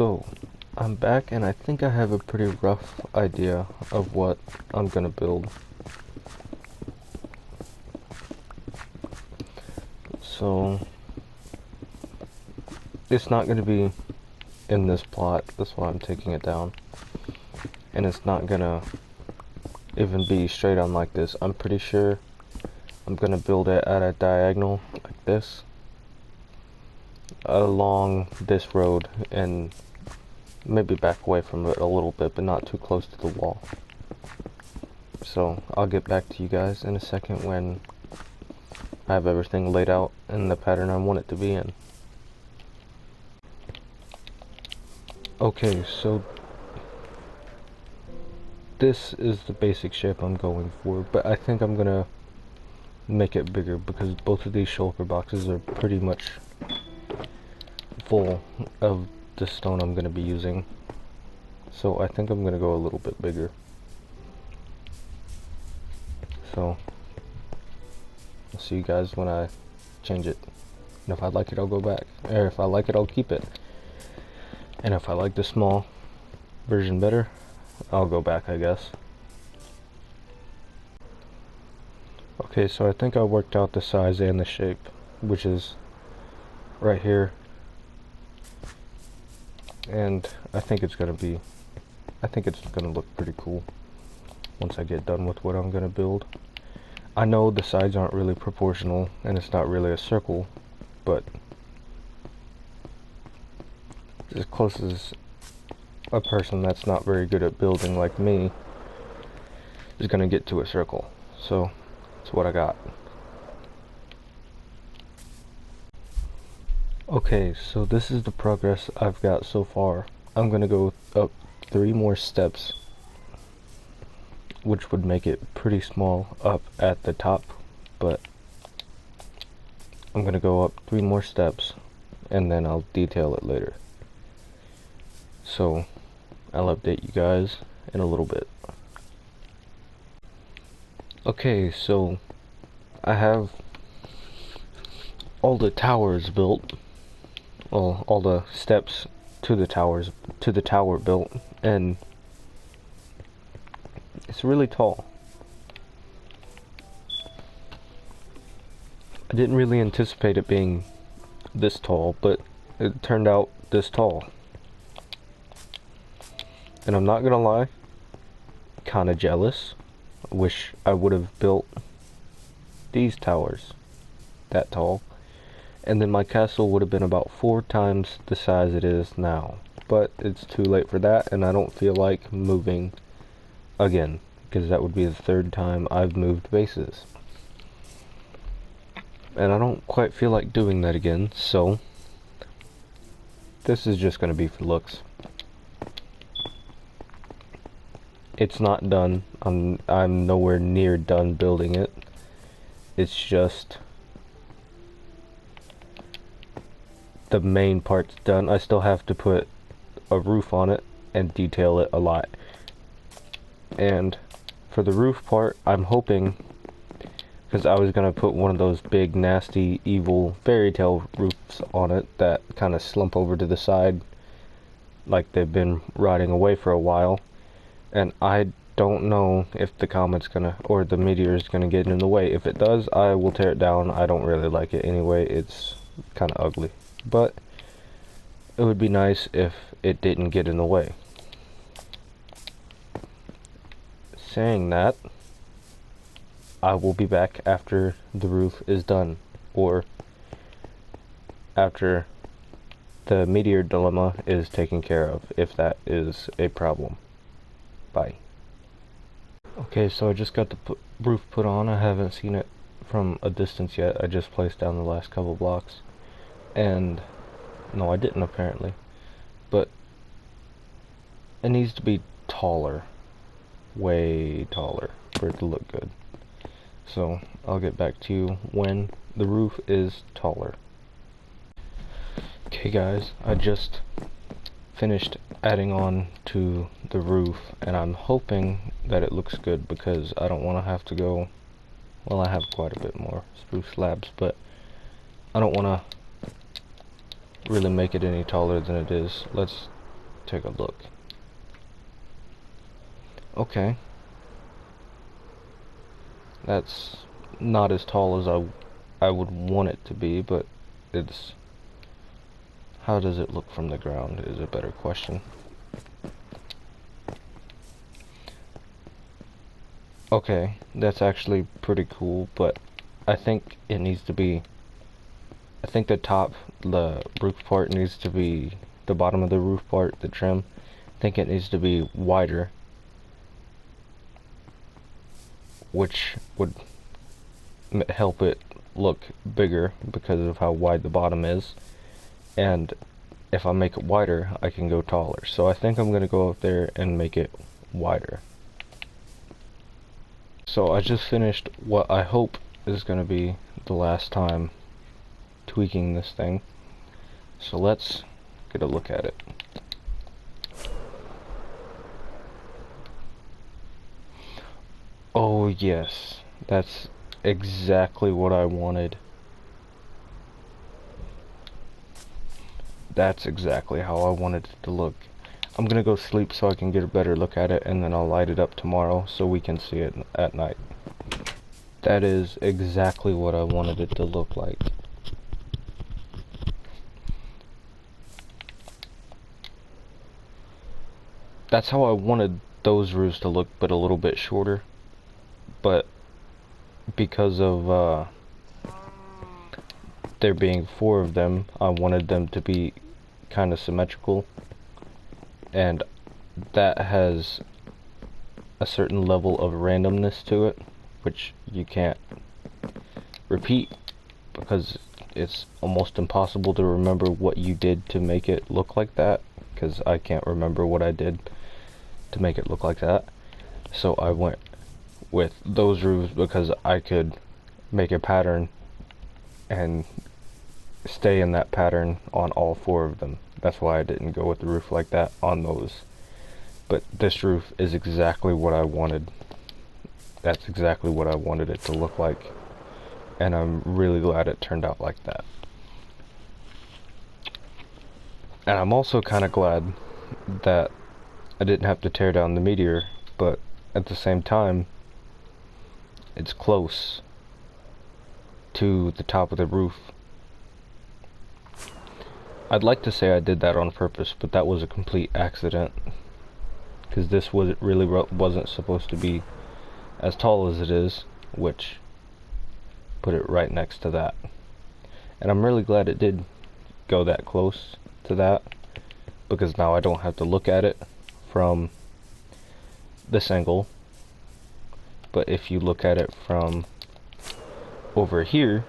So, I'm back and I think I have a pretty rough idea of what I'm gonna build. So, it's not gonna be in this plot, that's why I'm taking it down. And it's not gonna even be straight on like this. I'm pretty sure I'm gonna build it at a diagonal like this, along this road, and maybe back away from it a little bit, but not too close to the wall. So I'll get back to you guys in a second when I have everything laid out in the pattern I want it to be in. Okay, so this is the basic shape I'm going for, but I think I'm gonna make it bigger because both of these shoulder boxes are pretty much full of the stone I'm gonna be using. So I think I'm gonna go a little bit bigger. So I'll see you guys when I change it. And if I like it, I'll go back. Or if I like it, I'll keep it. And if I like the small version better, I'll go back, I guess. Okay, so I think I worked out the size and the shape, which is right here. And I think it's gonna look pretty cool once I get done with what I'm gonna build. I know the sides aren't really proportional and it's not really a circle, but as close as a person that's not very good at building like me is gonna get to a circle. So that's what I got. Okay, so this is the progress I've got so far. I'm gonna go up 3 more steps, which would make it pretty small up at the top, but I'm gonna go up 3 more steps and then I'll detail it later. So I'll update you guys in a little bit. Okay, so I have all the towers built. Well, all the steps to the tower built, and it's really tall. I didn't really anticipate it being this tall, but it turned out this tall. And I'm not gonna lie, kinda jealous. Wish I would have built these towers that tall, and then my castle would have been about 4 times the size it is now. But it's too late for that, and I don't feel like moving again, because that would be the 3rd time I've moved bases. And I don't quite feel like doing that again, so this is just going to be for looks. It's not done. I'm nowhere near done building it. It's just the main part's done. I still have to put a roof on it and detail it a lot. And for the roof part, I'm hoping, because I was gonna put one of those big nasty evil fairy tale roofs on it that kind of slump over to the side like they've been rotting away for a while, and I don't know if the comet's gonna, or the meteor is gonna get in the way. If it does, I will tear it down. I don't really like it anyway. It's kind of ugly. But it would be nice if it didn't get in the way. Saying that, I will be back after the roof is done, or after the meteor dilemma is taken care of, if that is a problem. Bye. Okay, so I just got the roof put on. I haven't seen it from a distance yet. I just placed down the last couple blocks. And no, I didn't apparently, but it needs to be taller, way taller, for it to look good. So I'll get back to you when the roof is taller. Okay guys, I just finished adding on to the roof, and I'm hoping that it looks good because I don't want to have to go, well, I have quite a bit more spruce slabs, but I don't want to really make it any taller than it is. Let's take a look. Okay. That's not as tall as I would want it to be, but it's... How does it look from the ground is a better question. Okay, that's actually pretty cool, but I think it needs to be... I think the roof part needs to be... The bottom of the roof part, the trim, I think it needs to be wider, which would help it look bigger because of how wide the bottom is. And if I make it wider, I can go taller. So I think I'm gonna go up there and make it wider. So I just finished what I hope is gonna be the last time tweaking this thing. So let's get a look at it. Oh yes, that's exactly what I wanted. That's exactly how I wanted it to look. I'm gonna go sleep so I can get a better look at it, and then I'll light it up tomorrow so we can see it at night. That is exactly what I wanted it to look like. That's how I wanted those roofs to look, but a little bit shorter. But because of there being 4 of them, I wanted them to be kind of symmetrical, and that has a certain level of randomness to it, which you can't repeat because it's almost impossible to remember what you did to make it look like that, because I can't remember what I did to make it look like that. So I went with those roofs because I could make a pattern and stay in that pattern on all 4 of them. That's why I didn't go with the roof like that on those. But this roof is exactly what I wanted. That's exactly what I wanted it to look like. And I'm really glad it turned out like that. And I'm also kind of glad that I didn't have to tear down the meteor, but at the same time, it's close to the top of the roof. I'd like to say I did that on purpose, but that was a complete accident, because this really wasn't supposed to be as tall as it is, which put it right next to that. And I'm really glad it did go that close to that, because now I don't have to look at it from this angle. But if you look at it from over here,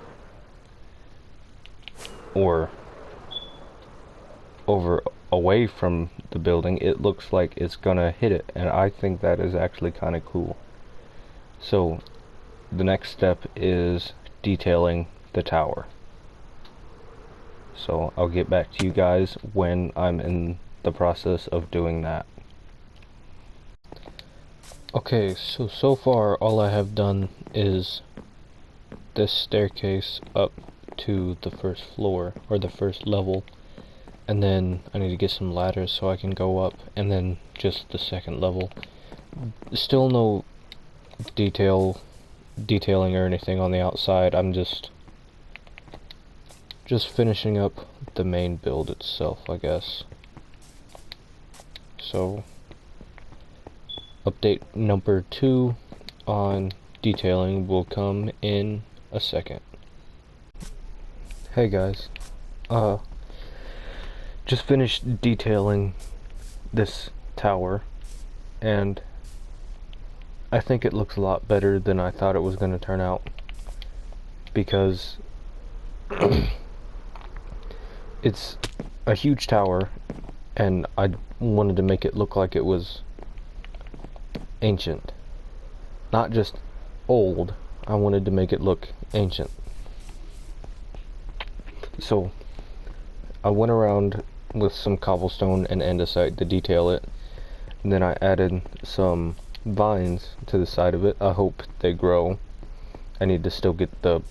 or over away from the building, it looks like it's gonna hit it, and I think that is actually kind of cool. So the next step is detailing the tower. So I'll get back to you guys when I'm in the process of doing that. Okay, so far all I have done is this staircase up to the first floor, or the first level, and then I need to get some ladders so I can go up, and then just the second level. Still no detailing or anything on the outside. I'm just finishing up the main build itself, I guess. So update number 2 on detailing will come in a second. Hey guys, just finished detailing this tower, and I think it looks a lot better than I thought it was going to turn out, because it's a huge tower, and I wanted to make it look like it was ancient. Not just old, I wanted to make it look ancient. So I went around with some cobblestone and andesite to detail it, and then I added some vines to the side of it. I hope they grow. I need to still get the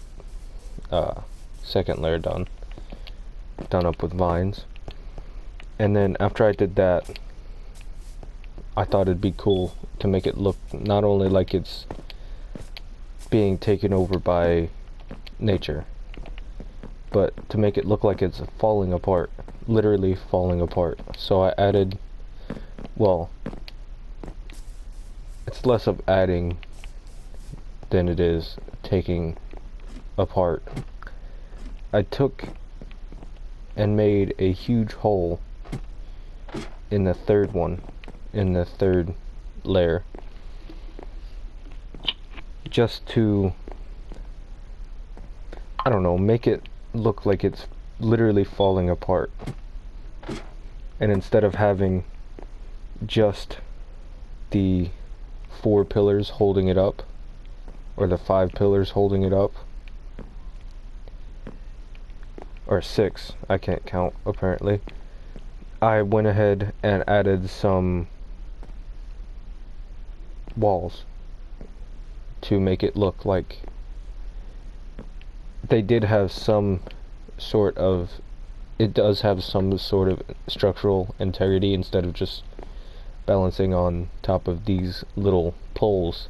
second layer done up with vines. And then after I did that, I thought it'd be cool to make it look not only like it's being taken over by nature, but to make it look like it's falling apart, literally falling apart. So I added, well, it's less of adding than it is taking apart. I took and made a huge hole in the third one, in the third layer, just to, I don't know, make it look like it's literally falling apart. And instead of having just the 4 pillars holding it up, or the 5 pillars holding it up, or 6, I can't count apparently, I went ahead and added some walls to make it look like they did have some sort of, it does have some sort of structural integrity instead of just balancing on top of these little poles.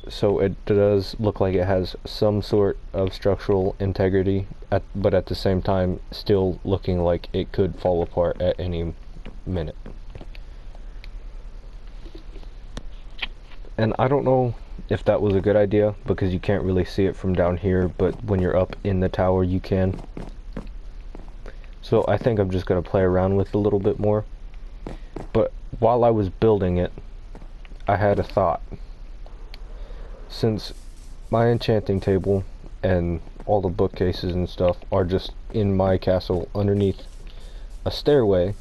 So it does look like it has some sort of structural integrity, but at the same time still looking like it could fall apart at any minute. And I don't know if that was a good idea, because you can't really see it from down here, but when you're up in the tower you can. So I think I'm just going to play around with it a little bit more. But while I was building it, I had a thought. Since my enchanting table and all the bookcases and stuff are just in my castle underneath a stairway,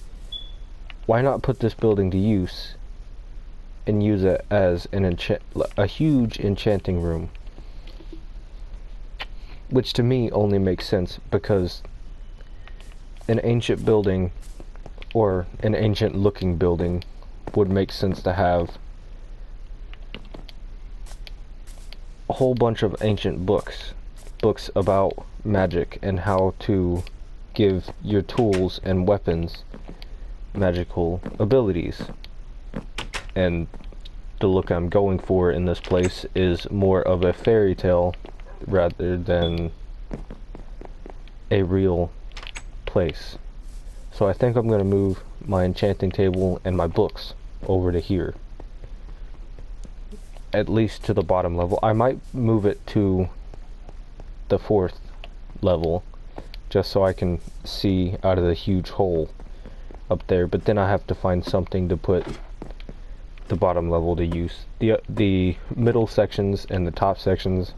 why not put this building to use and use it as a huge enchanting room? Which to me only makes sense because an ancient building, or an ancient looking building, would make sense to have a whole bunch of ancient books about magic and how to give your tools and weapons magical abilities. And the look I'm going for in this place is more of a fairy tale rather than a real place. So I think I'm going to move my enchanting table and my books over to here, at least to the bottom level. I might move it to the 4th level just so I can see out of the huge hole up there, but then I have to find something to put the bottom level to use. The middle sections and the top sections,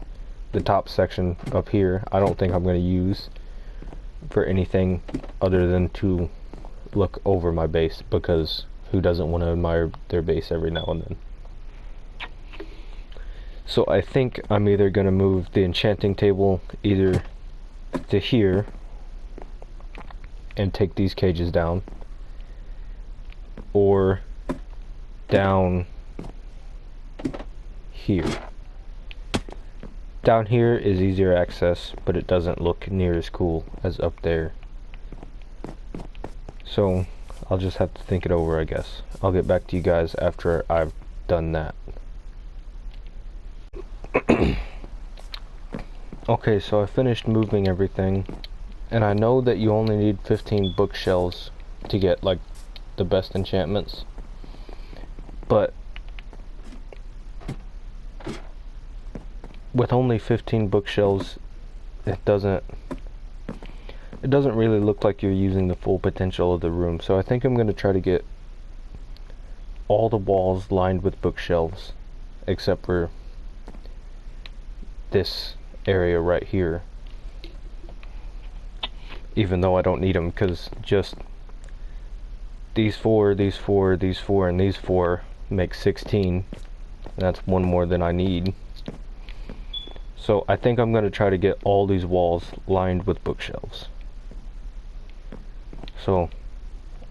the top section up here, I don't think I'm going to use for anything other than to look over my base, because who doesn't want to admire their base every now and then? So I think I'm either going to move the enchanting table either to here and take these cages down, or down here. Down here is easier access, but it doesn't look near as cool as up there. So I'll just have to think it over, I guess. I'll get back to you guys after I've done that. Okay, so I finished moving everything, and I know that you only need 15 bookshelves to get like the best enchantments, but with only 15 bookshelves, it doesn't really look like you're using the full potential of the room. So I think I'm going to try to get all the walls lined with bookshelves except for this area right here, even though I don't need them, because just these 4, these 4, these 4, and these 4 make 16. That's one more than I need. So I think I'm going to try to get all these walls lined with bookshelves. So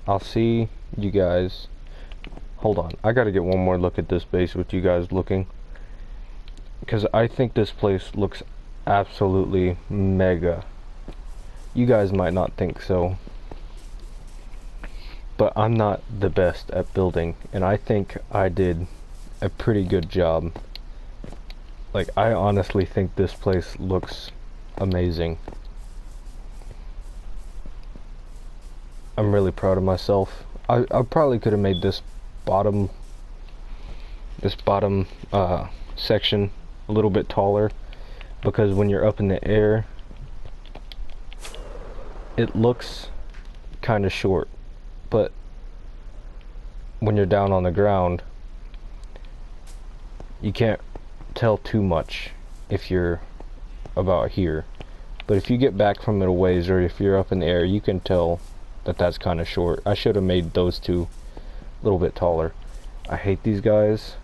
I'll see you guys. Hold on, I gotta get one more look at this base with you guys looking, because I think this place looks absolutely mega. You guys might not think so. but I'm not the best at building, and I think I did a pretty good job. Like, I honestly think this place looks amazing. I'm really proud of myself. I probably could have made this bottom section a little bit taller, because when you're up in the air it looks kind of short, but when you're down on the ground you can't tell too much if you're about here. But if you get back from it a ways, or if you're up in the air, you can tell that that's kind of short. I should have made those two a little bit taller. I hate these guys.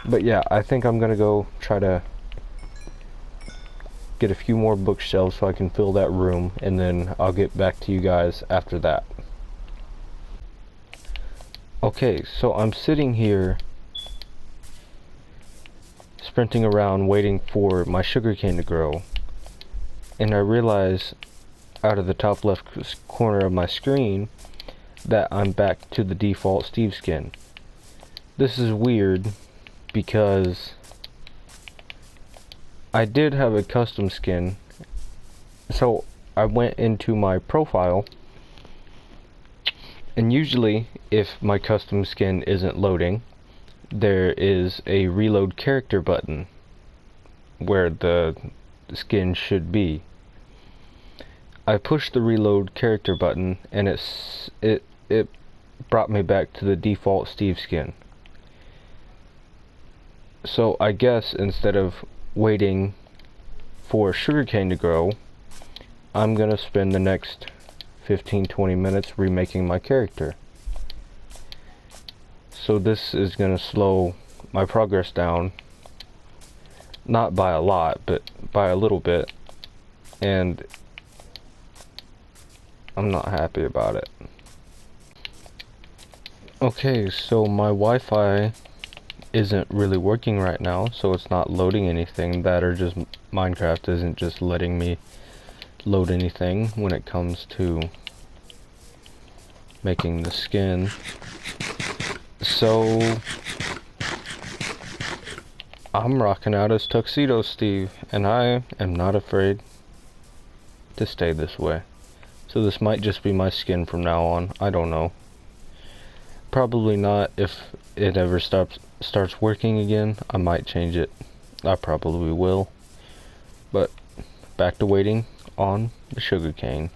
But yeah, I think I'm gonna go try to get a few more bookshelves so I can fill that room, and then I'll get back to you guys after that. Okay, so I'm sitting here sprinting around waiting for my sugarcane to grow, and I realize out of the top left corner of my screen that I'm back to the default Steve skin. This is weird because I did have a custom skin, so I went into my profile, and usually if my custom skin isn't loading, there is a reload character button where the skin should be. I pushed the reload character button and it brought me back to the default Steve skin. So I guess instead of waiting for sugarcane to grow, I'm gonna spend the next 15-20 minutes remaking my character. So this is gonna slow my progress down, not by a lot, but by a little bit, and I'm not happy about it. Okay, so my Wi-Fi isn't really working right now, so it's not loading anything. That, or just Minecraft isn't just letting me load anything when it comes to making the skin. So I'm rocking out as Tuxedo Steve, and I am not afraid to stay this way. So this might just be my skin from now on. I don't know. Probably not. If it ever starts working again, I might change it. I probably will. But back to waiting on the sugarcane.